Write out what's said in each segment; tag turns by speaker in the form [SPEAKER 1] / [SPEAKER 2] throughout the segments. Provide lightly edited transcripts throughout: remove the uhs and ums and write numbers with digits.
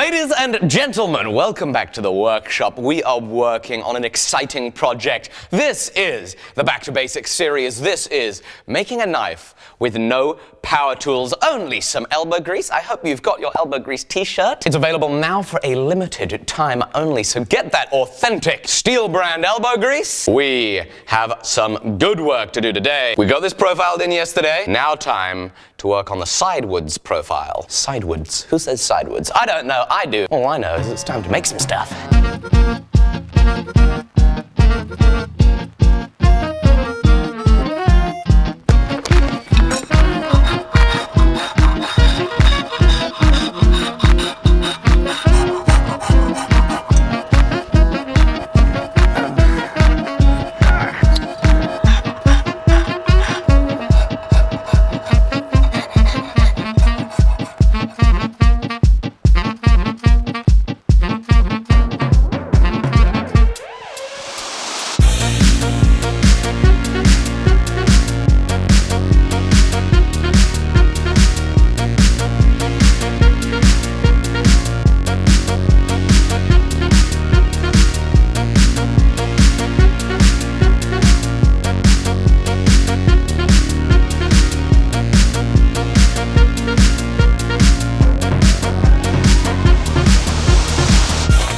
[SPEAKER 1] Ladies and gentlemen, welcome back to the workshop. We are working on an exciting project. This is the Back to Basics series. This is making a knife with no power tools, only some elbow grease. I hope you've got your elbow grease t-shirt. It's available now for a limited time only, so get that authentic Steel brand elbow grease. We have some good work to do today. We got this profiled in yesterday. Now time to work on the sidewards profile. Sidewards? Who says sidewards? I don't know. I do. All I know is it's time to make some stuff.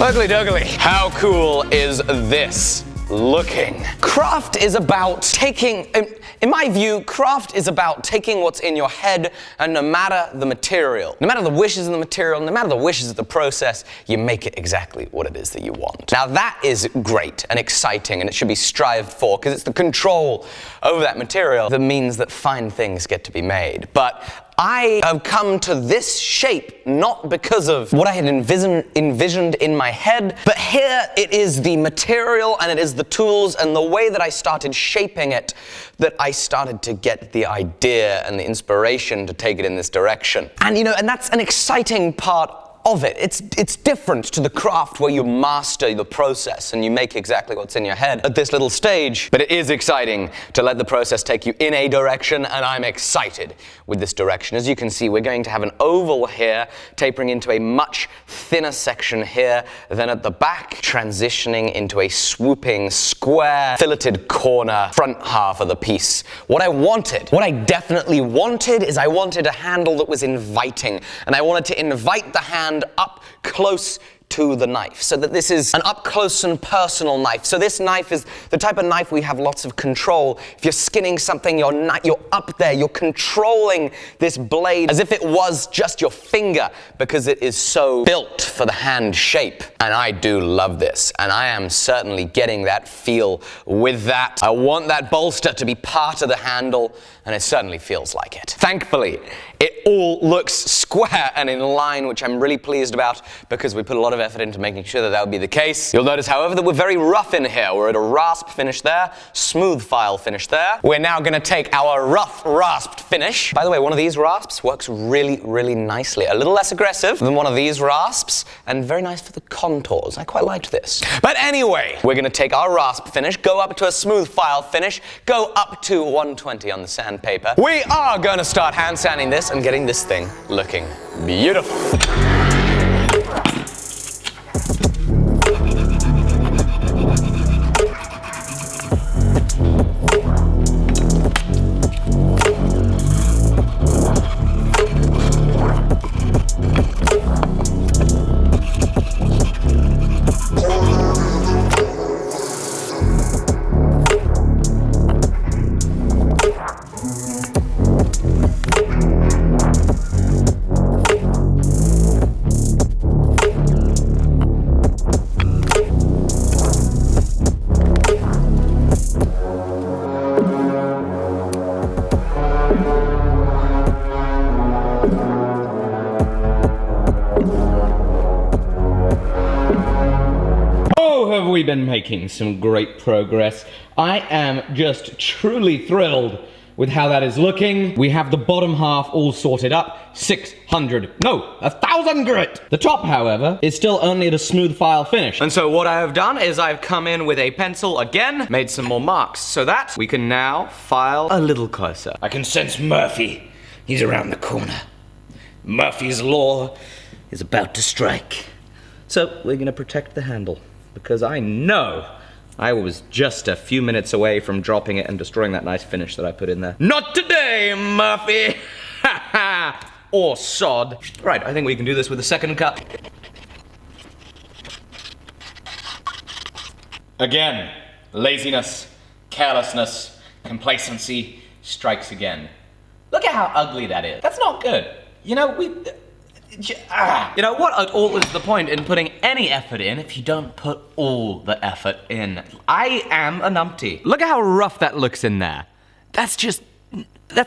[SPEAKER 1] Ugly duggly. How cool is this looking? Craft is about taking, in my view, craft is about taking what's in your head, and no matter the material, no matter the wishes of the material, no matter the wishes of the process, you make it exactly what it is that you want. Now that is great and exciting, and it should be strived for, because it's the control over that material that means that fine things get to be made. But I have come to this shape not because of what I had envisioned in my head, but here it is the material and it is the tools and the way that I started shaping it that I started to get the idea and the inspiration to take it in this direction. And and that's an exciting part of it. It's different to the craft where you master the process and you make exactly what's in your head at this little stage, but it is exciting to let the process take you in a direction, and I'm excited with this direction. As you can see, we're going to have an oval here tapering into a much thinner section here, then at the back transitioning into a swooping square filleted corner front half of the piece. What I definitely wanted is I wanted a handle that was inviting, and I wanted to invite the hand up close to the knife, so that this is an up close and personal knife. So this knife is the type of knife we have lots of control. If you're skinning something, you're up there, you're controlling this blade as if it was just your finger, because it is so built for the hand shape. And I do love this, and I am certainly getting that feel with that. I want that bolster to be part of the handle, and it certainly feels like it. Thankfully, it all looks square and in line, which I'm really pleased about, because we put a lot of effort into making sure that that would be the case. You'll notice, however, that we're very rough in here. We're at a rasp finish there, smooth file finish there. We're now going to take our rough rasped finish. By the way, one of these rasps works really, really nicely. A little less aggressive than one of these rasps, and very nice for the contours. I quite liked this. But anyway, we're going to take our rasp finish, go up to a smooth file finish, go up to 120 on the sandpaper. We are going to start hand sanding this and getting this thing looking beautiful.
[SPEAKER 2] We've been making some great progress. I am just truly thrilled with how that is looking. We have the bottom half all sorted up. 1,000 grit. The top, however, is still only at a smooth file finish. And so what I have done is I've come in with a pencil again, made some more marks so that we can now file a little closer.
[SPEAKER 3] I can sense Murphy. He's around the corner. Murphy's Law.
[SPEAKER 2] is about to strike. So we're gonna protect the handle, because I know I was just a few minutes away from dropping it and destroying that nice finish that I put in there. Not today, Murphy! Ha ha! Or sod. Right, I think we can do this with a second cut. Again, laziness, carelessness, complacency strikes again. Look at how ugly that is. That's not good. You know, you know, what at all is the point in putting any effort in if you don't put all the effort in? I am a numpty. Look at how rough that looks in there. That's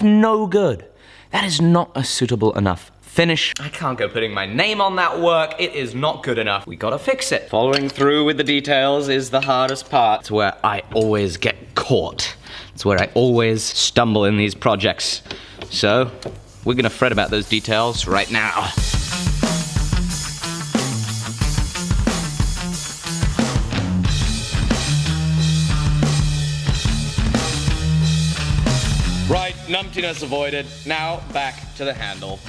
[SPEAKER 2] no good. That is not a suitable enough finish. I can't go putting my name on that work. It is not good enough. We gotta fix it. Following through with the details is the hardest part. It's where I always get caught. It's where I always stumble in these projects. So, we're gonna fret about those details right now. Right, numptiness avoided. Now, back to the handle.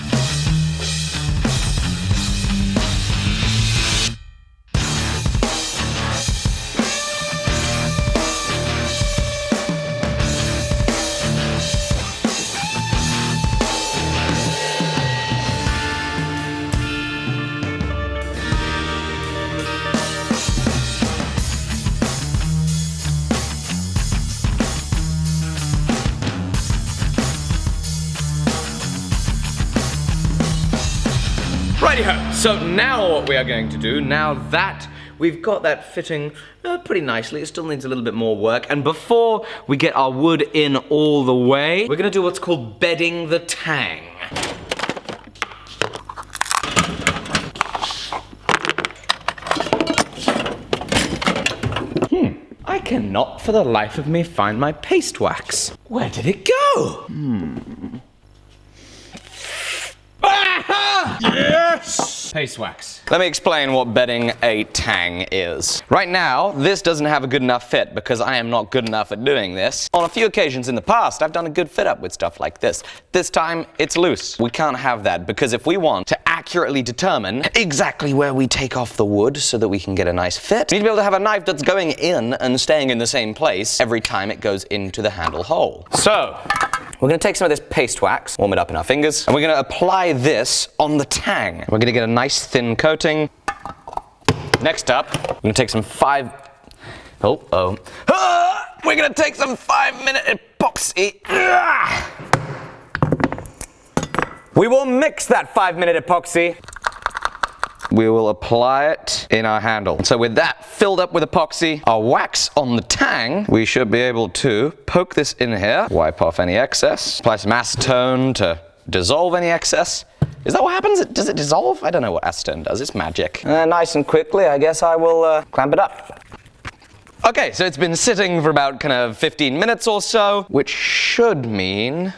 [SPEAKER 2] Righty-ho, so now what we are going to do, now that we've got that fitting pretty nicely, it still needs a little bit more work, and before we get our wood in all the way, we're gonna do what's called bedding the tang. I cannot for the life of me find my paste wax. Where did it go? Yes! Paste wax.
[SPEAKER 1] Let me explain what bedding a tang is. Right now, this doesn't have a good enough fit because I am not good enough at doing this. On a few occasions in the past, I've done a good fit up with stuff like this. This time, it's loose. We can't have that because if we want to accurately determine exactly where we take off the wood so that we can get a nice fit, we need to be able to have a knife that's going in and staying in the same place every time it goes into the handle hole. So, we're gonna take some of this paste wax, warm it up in our fingers, and we're gonna apply this on the tang. We're gonna get a nice thin coating. Next up, we're gonna take some we're gonna take some 5-minute epoxy. We will mix that 5-minute epoxy. We will apply it in our handle. So with that filled up with epoxy, our wax on the tang, we should be able to poke this in here, wipe off any excess, apply some acetone to dissolve any excess. Is that what happens? Does it dissolve? I don't know what acetone does. It's magic. Nice and quickly, I guess I will clamp it up. Okay, so it's been sitting for about kind of 15 minutes or so, which should mean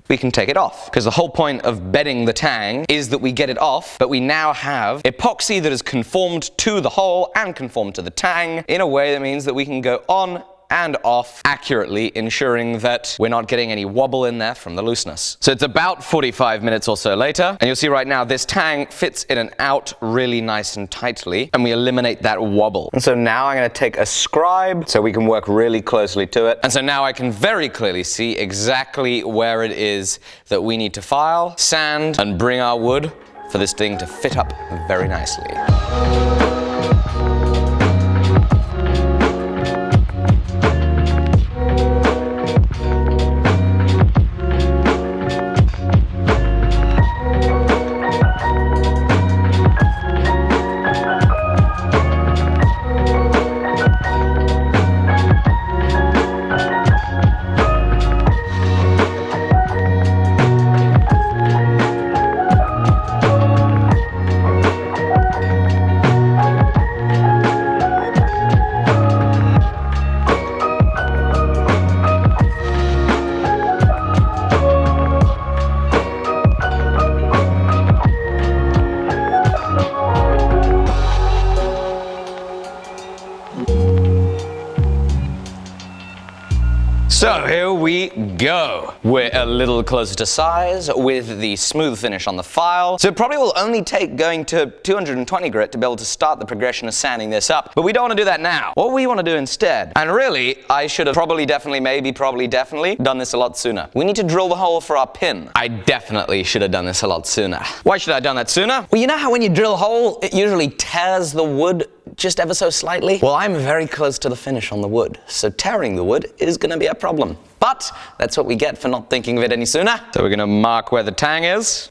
[SPEAKER 1] we can take it off. Because the whole point of bedding the tang is that we get it off, but we now have epoxy that is conformed to the hole and conformed to the tang in a way that means that we can go on and off accurately, ensuring that we're not getting any wobble in there from the looseness. So it's about 45 minutes or so later, and you'll see right now this tang fits in and out really nice and tightly, and we eliminate that wobble. And so now I'm gonna take a scribe so we can work really closely to it. And so now I can very clearly see exactly where it is that we need to file, sand, and bring our wood for this thing to fit up very nicely. So here we go. We're a little closer to size with the smooth finish on the file. So it probably will only take going to 220 grit to be able to start the progression of sanding this up. But we don't want to do that now. What we want to do instead, and really, I should have probably definitely done this a lot sooner. We need to drill the hole for our pin. I definitely should have done this a lot sooner. Why should I have done that sooner? Well, you know how when you drill a hole, it usually tears the wood just ever so slightly? Well, I'm very close to the finish on the wood, so tearing the wood is going to be a problem. But that's what we get for not thinking of it any sooner. So we're going to mark where the tang is.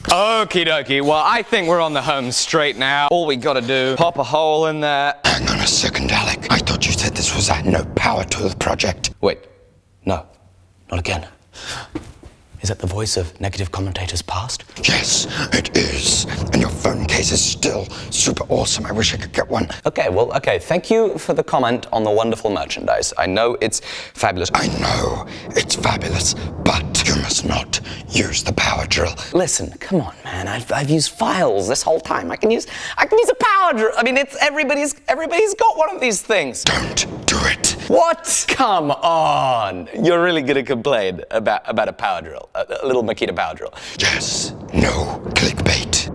[SPEAKER 1] Okie dokie, well I think we're on the home straight now. All we gotta do, pop a hole in there.
[SPEAKER 3] Hang on a second, Alec. I thought you said this was a no power tool project.
[SPEAKER 1] Wait, no, not again. Is that the voice of negative commentators past?
[SPEAKER 3] Yes, it is. And your phone case is still super awesome. I wish I could get one.
[SPEAKER 1] Okay, thank you for the comment on the wonderful merchandise. I know it's fabulous.
[SPEAKER 3] I know it's fabulous, but you must not use the power drill.
[SPEAKER 1] Listen, come on, man. I've used files this whole time. I can use a power drill. I mean, everybody's got one of these things.
[SPEAKER 3] Don't do it.
[SPEAKER 1] What? Come on. You're really gonna complain about a power drill, a little Makita power drill.
[SPEAKER 3] Yes, no clickbait.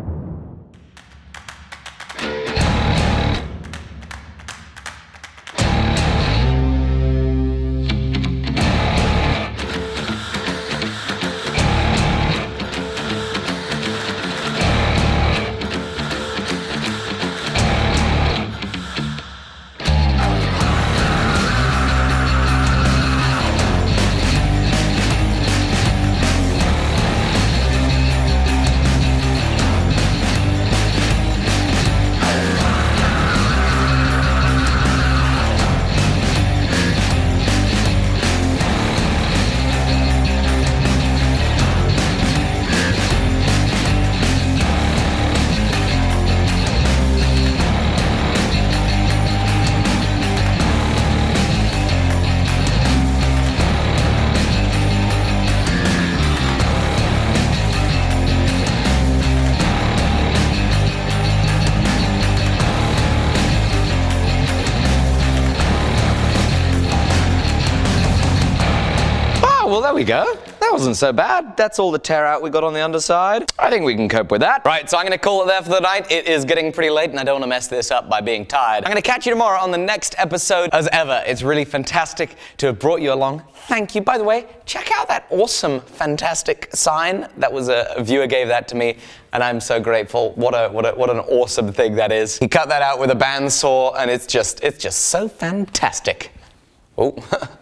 [SPEAKER 1] Well, there we go. That wasn't so bad. That's all the tear out we got on the underside. I think we can cope with that. Right, so I'm gonna call it there for the night. It is getting pretty late and I don't wanna mess this up by being tired. I'm gonna catch you tomorrow on the next episode. As ever, it's really fantastic to have brought you along. Thank you. By the way, check out that awesome, fantastic sign. That was a viewer gave that to me and I'm so grateful. What an awesome thing that is. He cut that out with a bandsaw and it's just so fantastic. Oh,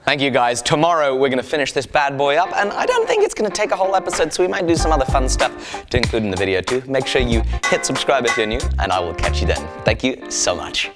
[SPEAKER 1] thank you guys. Tomorrow we're going to finish this bad boy up, and I don't think it's going to take a whole episode, so we might do some other fun stuff to include in the video too. Make sure you hit subscribe if you're new, and I will catch you then. Thank you so much.